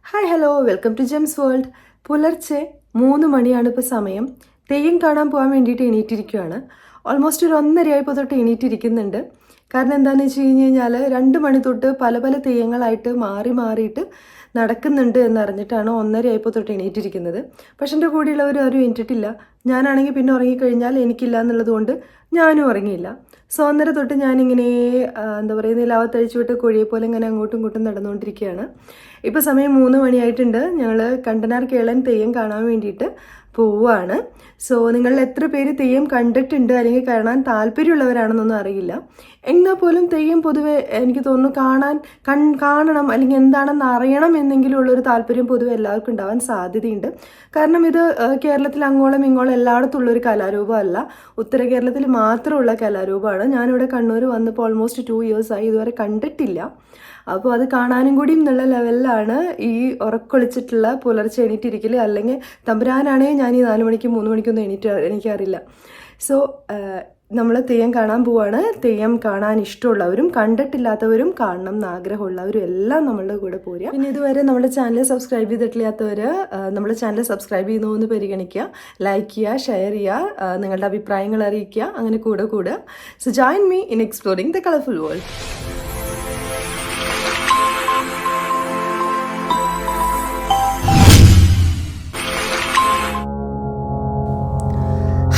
Hi hello welcome to gems world. പുലർച്ചെ 3 മണിയാണ് ഇപ്പോൾ സമയം. തെയ്യം കാണാൻ പോകാൻ വേണ്ടിയിട്ട് എണീറ്റിരിക്കുകയാണ്. ഓൾമോസ്റ്റ് ഒരു 1:30 തൊട്ട് എണീറ്റിരിക്കുന്നുണ്ട്. കാരണം എന്താണെന്ന് വെച്ച് കഴിഞ്ഞാൽ 2 മണി തൊട്ട് പല പല തെയ്യങ്ങളായിട്ട് മാറിയിട്ട് നടക്കുന്നുണ്ട് എന്നറിഞ്ഞിട്ടാണ് 1:30 തൊട്ട് എണീറ്റിരിക്കുന്നത്. പക്ഷെ എൻ്റെ കൂടെയുള്ളവർ ആരും എണീറ്റിട്ടില്ല. ഞാനാണെങ്കിൽ പിന്നെ ഉറങ്ങിക്കഴിഞ്ഞാൽ എനിക്കില്ല എന്നുള്ളത് കൊണ്ട് ഞാനും ഉറങ്ങിയില്ല. സോ 1:30 തൊട്ട് ഞാനിങ്ങനെ എന്താ പറയുക, നിലാവത്തഴിച്ചു വിട്ട് കോഴിയെ പോലെ ഇങ്ങനെ അങ്ങോട്ടും ഇങ്ങോട്ടും നടന്നുകൊണ്ടിരിക്കുകയാണ്. ഇപ്പോൾ സമയം 3 മണിയായിട്ടുണ്ട്. ഞങ്ങൾ കണ്ടനാർ കേളൻ തെയ്യം കാണാൻ വേണ്ടിയിട്ട് പോവുകയാണ്. സോ നിങ്ങളിൽ എത്ര പേര് തെയ്യം കണ്ടിട്ടുണ്ട് അല്ലെങ്കിൽ കാണാൻ താല്പര്യമുള്ളവരാണെന്നൊന്നും അറിയില്ല. എന്നാൽ പോലും തെയ്യം പൊതുവെ എനിക്ക് തോന്നുന്നു കാണണം അല്ലെങ്കിൽ എന്താണെന്ന് അറിയണം എന്നെങ്കിലും ഉള്ളൊരു താല്പര്യം പൊതുവെ എല്ലാവർക്കും ഉണ്ടാവാൻ സാധ്യതയുണ്ട്. കാരണം ഇത് കേരളത്തിൽ അങ്ങോളം ഇങ്ങോളം എല്ലായിടത്തും ഉള്ളൊരു കലാരൂപമല്ല, ഉത്തര കേരളത്തിൽ മാത്രമുള്ള കലാരൂപമാണ്. ഞാനിവിടെ കണ്ണൂർ വന്നപ്പോൾ ഓൾമോസ്റ്റ് 2 years ആയി, ഇതുവരെ കണ്ടിട്ടില്ല. അപ്പോൾ അത് കാണാനും കൂടി എന്നുള്ള ലെവലിലാണ് ഈ ഉറക്കൊളിച്ചിട്ടുള്ള പുലർച്ചെ എണീറ്റിരിക്കൽ. അല്ലെങ്കിൽ തമ്പുരാനാണെങ്കിൽ ഞാൻ ഈ 4 മണിക്കും 3 മണിക്കൊന്നും എനിക്കറിയില്ല. സോ നമ്മൾ തെയ്യം കാണാൻ പോവാണ്. തെയ്യം കാണാൻ ഇഷ്ടമുള്ളവരും കണ്ടിട്ടില്ലാത്തവരും കാണണം എന്ന് ആഗ്രഹമുള്ളവരും എല്ലാം നമ്മളുടെ കൂടെ പോരുക. പിന്നെ ഇതുവരെ നമ്മുടെ ചാനൽ സബ്സ്ക്രൈബ് ചെയ്തിട്ടില്ലാത്തവർ നമ്മുടെ ചാനൽ സബ്സ്ക്രൈബ് ചെയ്യുന്നു എന്ന് പരിഗണിക്കുക, ലൈക്ക് ചെയ്യുക, ഷെയർ ചെയ്യുക, നിങ്ങളുടെ അഭിപ്രായങ്ങൾ അറിയിക്കുക, അങ്ങനെ കൂടെ. So join me in exploring the colourful world.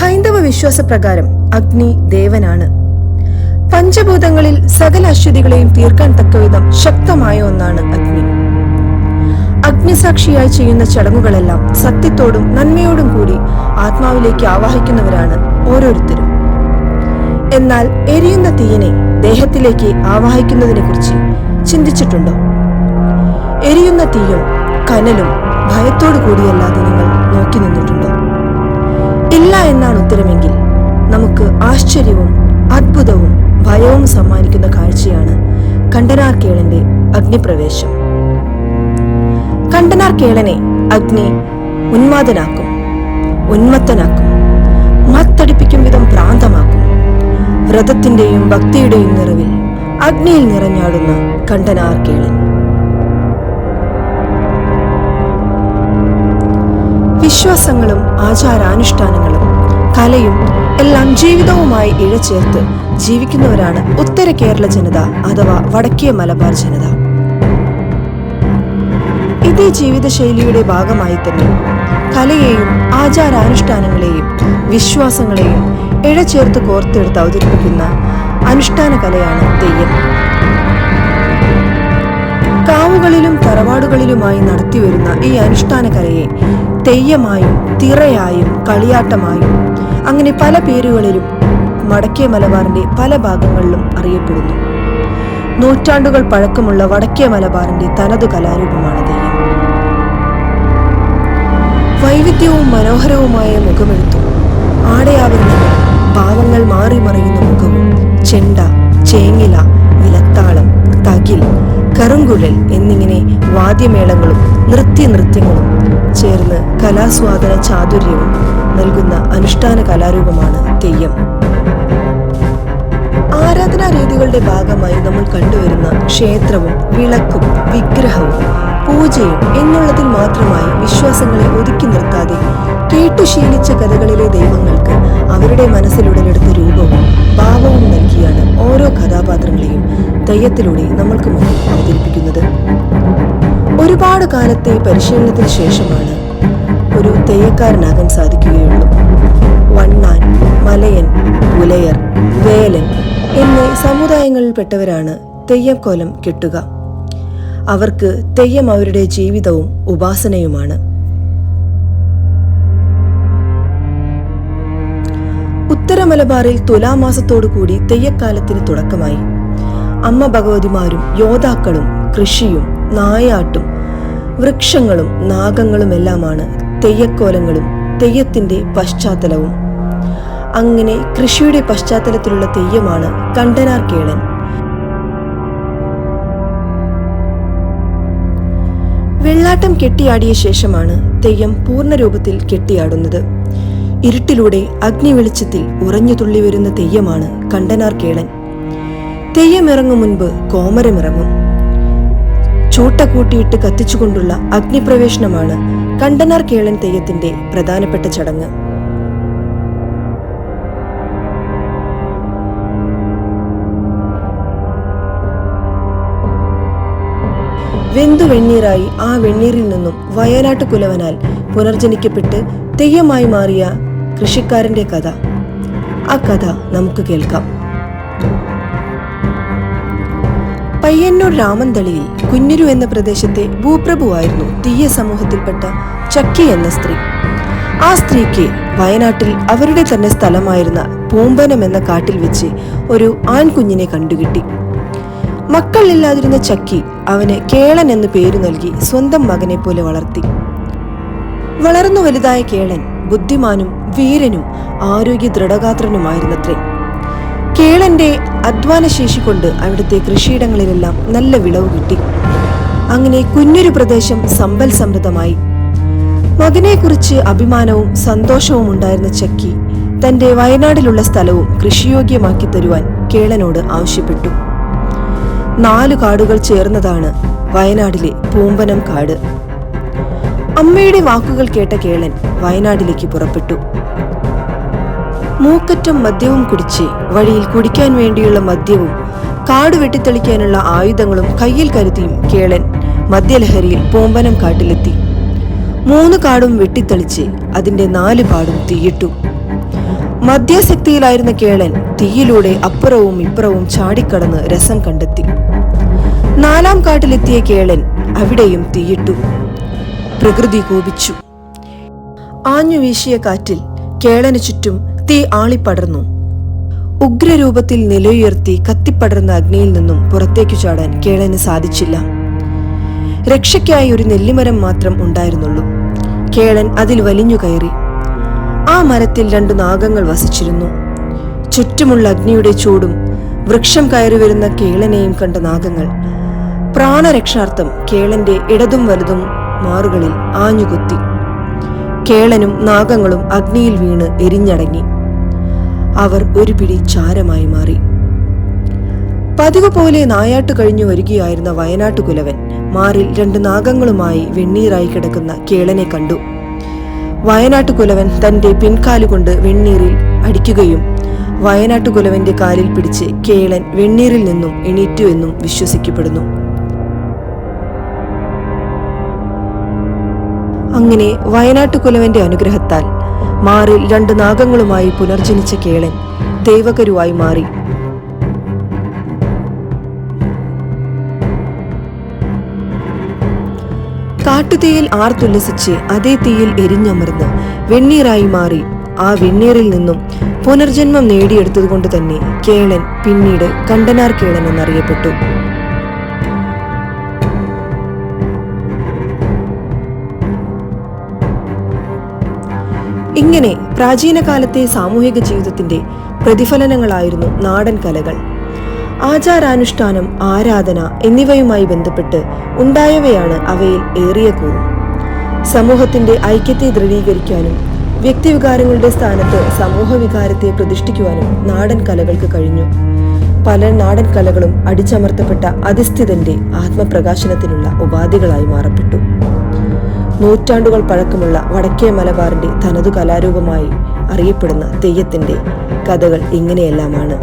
ഹൈന്ദവ വിശ്വാസപ്രകാരം അഗ്നി ദേവനാണ്. പഞ്ചഭൂതങ്ങളിൽ സകല അശ്വതികളെയും തീർക്കാൻ തക്കവിധം ശക്തമായ ഒന്നാണ് അഗ്നി. അഗ്നിസാക്ഷിയായി ചെയ്യുന്ന ചടങ്ങുകളെല്ലാം സത്യത്തോടും നന്മയോടും കൂടി ആത്മാവിലേക്ക് ആവാഹിക്കുന്നവരാണ് ഓരോരുത്തരും. എന്നാൽ എരിയുന്ന തീയിനെ ദേഹത്തിലേക്ക് ആവാഹിക്കുന്നതിനെ കുറിച്ച് ചിന്തിച്ചിട്ടുണ്ടോ? എരിയുന്ന തീയും കനലും ഭയത്തോടു കൂടിയല്ലാതെ നിങ്ങൾ നോക്കി നിന്നിട്ടുണ്ടോ? ഇല്ല എന്നാണ് ഉത്തരമെങ്കിൽ നമുക്ക് ആശ്ചര്യവും അത്ഭുതവും ഭയവും സമ്മാനിക്കുന്ന കാഴ്ചയാണ് കണ്ടനാർ കേളന്റെ അഗ്നിപ്രവേശം. കണ്ടനാർ കേളനെ അഗ്നി ഉന്മാദനാക്കും, ഉന്മത്തനാക്കും, മത്തടിപ്പിക്കും വിധം ഭ്രാന്തമാക്കും. വ്രതത്തിന്റെയും ഭക്തിയുടെയും നിറവിൽ അഗ്നിയിൽ നിറഞ്ഞാടുന്ന കണ്ടനാർ കേളൻ. വിശ്വാസങ്ങളും ആചാരാനുഷ്ഠാനങ്ങളും കലയും എല്ലാം ജീവിതവുമായി ഇഴചേർത്ത് ജീവിക്കുന്നവരാണ് ഉത്തര കേരള ജനത അഥവാ വടക്കേ മലബാർ ജനത. ഇതേ ജീവിതശൈലിയുടെ ഭാഗമായി തന്നെ കലയെയും ആചാരാനുഷ്ഠാനങ്ങളെയും വിശ്വാസങ്ങളെയും ഇഴചേർത്ത് കോർത്തെടുത്ത് അവതരിപ്പിക്കുന്ന അനുഷ്ഠാന കലയാണ് തെയ്യം. കാവുകളിലും തറവാടുകളിലുമായി നടത്തിവരുന്ന ഈ അനുഷ്ഠാന കലയെ തെയ്യമായും തിറയായും കളിയാട്ടമായും അങ്ങനെ പല പേരുകളിലും വടക്കേ മലബാറിന്റെ പല ഭാഗങ്ങളിലും അറിയപ്പെടുന്നു. നൂറ്റാണ്ടുകൾ പഴക്കമുള്ള വടക്കേ മലബാറിന്റെ തനതു കലാരൂപമാണ് തെയ്യം. വൈവിധ്യവും മനോഹരവുമായ മുഖമെഴുത്തും ആടയാഭരണങ്ങളും ഭാവങ്ങൾ മാറി മറിയുന്ന മുഖവും ചെണ്ട, ചേങ്ങില, വിലത്താളം, തകിൽ, കറുങ്കുഴൽ എന്നിങ്ങനെ വാദ്യമേളങ്ങളും നൃത്യങ്ങളും ചേർന്ന് കലാസ്വാദന ചാതുര്യവും നൽകുന്ന അനുഷ്ഠാന കലാരൂപമാണ് തെയ്യം. ആരാധനാ രീതികളുടെ ഭാഗമായി നമ്മൾ കണ്ടുവരുന്ന ക്ഷേത്രവും വിളക്കും വിഗ്രഹവും പൂജയും എന്നുള്ളതിൽ മാത്രമായി വിശ്വാസങ്ങളെ ഒതുക്കി നിർത്താതെ കേട്ടു ശീലിച്ച കഥകളിലെ ദൈവങ്ങൾക്ക് അവരുടെ മനസ്സിലുടലെടുത്ത രൂപവും ഭാവവും നൽകിയാണ് ഓരോ കഥാപാത്രങ്ങളെയും തെയ്യത്തിലൂടെ നമ്മൾക്ക് മുന്നിൽ അവതരിപ്പിക്കുന്നത്. ഒരുപാട് കാലത്തെ പരിശീലനത്തിന് ശേഷമാണ് ഒരു തെയ്യക്കാരനാകാൻ സാധിക്കുകയുള്ളൂ. വണ്ണാൻ, മലയൻ, പുലയർ, വേലൻ എന്നീ സമുദായങ്ങളിൽപ്പെട്ടവരാണ് തെയ്യക്കോലം കെട്ടുക. അവർക്ക് തെയ്യം അവരുടെ ജീവിതവും ഉപാസനയുമാണ്. ഉത്തര മലബാറിൽ തുലാമാസത്തോടു കൂടി തെയ്യക്കാലത്തിന് തുടക്കമായി. അമ്മ ഭഗവതിമാരും യോദ്ധാക്കളും കൃഷിയും നായാട്ടും വൃക്ഷങ്ങളും നാഗങ്ങളുമെല്ലാമാണ് തെയ്യക്കോലങ്ങളും തെയ്യത്തിന്റെ പശ്ചാത്തലവും. അങ്ങനെ കൃഷിയുടെ പശ്ചാത്തലത്തിലുള്ള തെയ്യമാണ് കണ്ടനാർ കേളൻ. വെള്ളാട്ടം കെട്ടിയാടിയ ശേഷമാണ് തെയ്യം പൂർണ്ണരൂപത്തിൽ കെട്ടിയാടുന്നത്. ഇരുട്ടിലൂടെ അഗ്നി വെളിച്ചത്തിൽ ഉറഞ്ഞു തുള്ളി വരുന്ന തെയ്യമാണ് കണ്ടനാർ കേളൻ. തെയ്യമിറങ്ങും മുൻപ് കോമരമിറങ്ങും. ചൂട്ട കൂട്ടിയിട്ട് കത്തിച്ചുകൊണ്ടുള്ള അഗ്നിപ്രവേശനമാണ് കണ്ടനാർ കേളൻ തെയ്യത്തിന്റെ പ്രധാനപ്പെട്ട ചടങ്ങ്. വെന്തു വെണ്ണീറായി ആ വെണ്ണീറിൽ നിന്നും വയനാട്ടു കുലവനാൽ പുനർജനിക്കപ്പെട്ട് തെയ്യമായി മാറിയ കൃഷിക്കാരന്റെ കഥ. ആ കഥ നമുക്ക് കേൾക്കാം. പയ്യന്നൂർ രാമന്തളിയിൽ കുഞ്ഞിരു എന്ന പ്രദേശത്തെ ഭൂപ്രഭുവായിരുന്നു തീയ സമൂഹത്തിൽപ്പെട്ട ചക്കി എന്ന സ്ത്രീ. ആ സ്ത്രീക്ക് വയനാട്ടിൽ അവരുടെ തന്നെ സ്ഥലമായിരുന്ന പൂമ്പനം എന്ന കാട്ടിൽ വെച്ച് ഒരു ആൺകുഞ്ഞിനെ കണ്ടുകിട്ടി. മക്കളില്ലാതിരുന്ന ചക്കി അവന് കേളൻ എന്ന് പേരു നൽകി സ്വന്തം മകനെ പോലെ വളർത്തി. വളർന്നു വലുതായ കേളൻ ബുദ്ധിമാനും വീരനും ആരോഗ്യ ദൃഢഗാത്രനുമായിരുന്നത്രേ. കേളന്റെ അധ്വാനശേഷി കൊണ്ട് അവിടുത്തെ കൃഷിയിടങ്ങളിലെല്ലാം നല്ല വിളവ് കിട്ടി. അങ്ങനെ കുഞ്ഞൊരു പ്രദേശം സമ്പൽ സമൃദ്ധമായി. മകനെക്കുറിച്ച് അഭിമാനവും സന്തോഷവും ഉണ്ടായിരുന്ന ചക്കി തന്റെ വയനാടിലുള്ള സ്ഥലവും കൃഷിയോഗ്യമാക്കി തരുവാൻ കേളനോട് ആവശ്യപ്പെട്ടു. 4 കാടുകൾ ചേർന്നതാണ് വയനാടിലെ പൂമ്പനം കാട്. അമ്മയുടെ വാക്കുകൾ കേട്ട കേളൻ വയനാട്ടിലേക്ക് പുറപ്പെട്ടു. മൂക്കറ്റം മദ്യവും കുടിച്ച് വഴിയിൽ കുടിക്കാൻ വേണ്ടിയുള്ള മദ്യവും കാട് വെട്ടിത്തെളിക്കാനുള്ള ആയുധങ്ങളും കയ്യിൽ കരുതിയും കേളൻ മദ്യലഹരിയിൽ പൂമ്പനം കാട്ടിലെത്തി. 3 കാടും വെട്ടിത്തെളിച്ച് അതിന്റെ 4 പാടും തീയിട്ടു. മദ്യാസക്തിയിലായിരുന്ന കേളൻ തീയിലൂടെ അപ്പുറവും ഇപ്പുറവും ചാടിക്കടന്ന് രസം കണ്ടെത്തി. 4ാം കാട്ടിലെത്തിയ കേളൻ അവിടെയും തീയിട്ടു. പ്രകൃതി കോപിച്ചു. ആഞ്ഞു വീശിയ കാറ്റിൽ കേളന് ചുറ്റും തീ ആളിപ്പടർന്നു. ഉഗ്രരൂപത്തിൽ നിലയുയർത്തി കത്തിപ്പടർന്ന അഗ്നിയിൽ നിന്നും പുറത്തേക്കു ചാടാൻ കേളന് സാധിച്ചില്ല. രക്ഷയ്ക്കായി ഒരു നെല്ലിമരം മാത്രം ഉണ്ടായിരുന്നുള്ളൂ. കേളൻ അതിൽ വലിഞ്ഞു കയറി. ആ മരത്തിൽ 2 നാഗങ്ങൾ വസിച്ചിരുന്നു. ചുറ്റുമുള്ള അഗ്നിയുടെ ചൂടും വൃക്ഷം കയറി വരുന്ന കേളനെയും കണ്ട നാഗങ്ങൾ പ്രാണരക്ഷാർത്ഥം കേളന്റെ ഇടതും വലതും മാറുകളിൽ ആഞ്ഞുകുത്തി. കേളനും നാഗങ്ങളും അഗ്നിയിൽ വീണ് എരിഞ്ഞടങ്ങി. അവർ ഒരു പിടി ചാരമായി മാറി. പതിവ് പോലെ നായാട്ടു കഴിഞ്ഞു വരികയായിരുന്ന വയനാട്ടുകുലവൻ മാറിൽ 2 നാഗങ്ങളുമായി വെണ്ണീറായി കിടക്കുന്ന കേളനെ കണ്ടു. വയനാട്ടുകുലവൻ തന്റെ പിൻകാലുകൊണ്ട് വെണ്ണീറിൽ അടിക്കുകയും വയനാട്ടുകുലവന്റെ കാലിൽ പിടിച്ച് കേളൻ വെണ്ണീറിൽ നിന്നും എണീറ്റു എന്നും വിശ്വസിക്കപ്പെടുന്നു. അങ്ങനെ വയനാട്ടുകുലവന്റെ അനുഗ്രഹത്താൽ മാറിൽ 2 നാഗങ്ങളുമായി പുനർജനിച്ച കേളൻ ദൈവകരുവായി മാറി. കാട്ടുതീയിൽ ആർത്തുല്ലസിച്ച് അതേ തീയിൽ എരിഞ്ഞമർന്ന് വെണ്ണീറായി മാറി ആ വെണ്ണീറിൽ നിന്നും പുനർജന്മം നേടിയെടുത്തതുകൊണ്ട് തന്നെ കേളൻ പിന്നീട് കണ്ടനാർ കേളൻ എന്നറിയപ്പെട്ടു. ഇങ്ങനെ പ്രാചീന കാലത്തെ സാമൂഹിക ജീവിതത്തിന്റെ പ്രതിഫലനങ്ങളായിരുന്നു നാടൻ കലകൾ. ആചാരാനുഷ്ഠാനം, ആരാധന എന്നിവയുമായി ബന്ധപ്പെട്ട് ഉണ്ടായവയാണ് അവയിൽ ഏറിയ കൂറും. സമൂഹത്തിന്റെ ഐക്യത്തെ ദൃഢീകരിക്കാനും വ്യക്തിവികാരങ്ങളുടെ സ്ഥാനത്ത് സമൂഹ വികാരത്തെ പ്രതിഷ്ഠിക്കുവാനും നാടൻ കലകൾക്ക് കഴിഞ്ഞു. പല നാടൻ കലകളും അടിച്ചമർത്തപ്പെട്ട അധിസ്ഥിതന്റെ ആത്മപ്രകാശനത്തിനുള്ള ഉപാധികളായി മാറപ്പെട്ടു. നൂറ്റാണ്ടുകൾ പഴക്കമുള്ള വടക്കേ മലബാറിന്റെ തനതു കലാരൂപമായി അറിയപ്പെടുന്ന തെയ്യത്തിന്റെ കഥകൾ ഇങ്ങനെയെല്ലാമാണ്.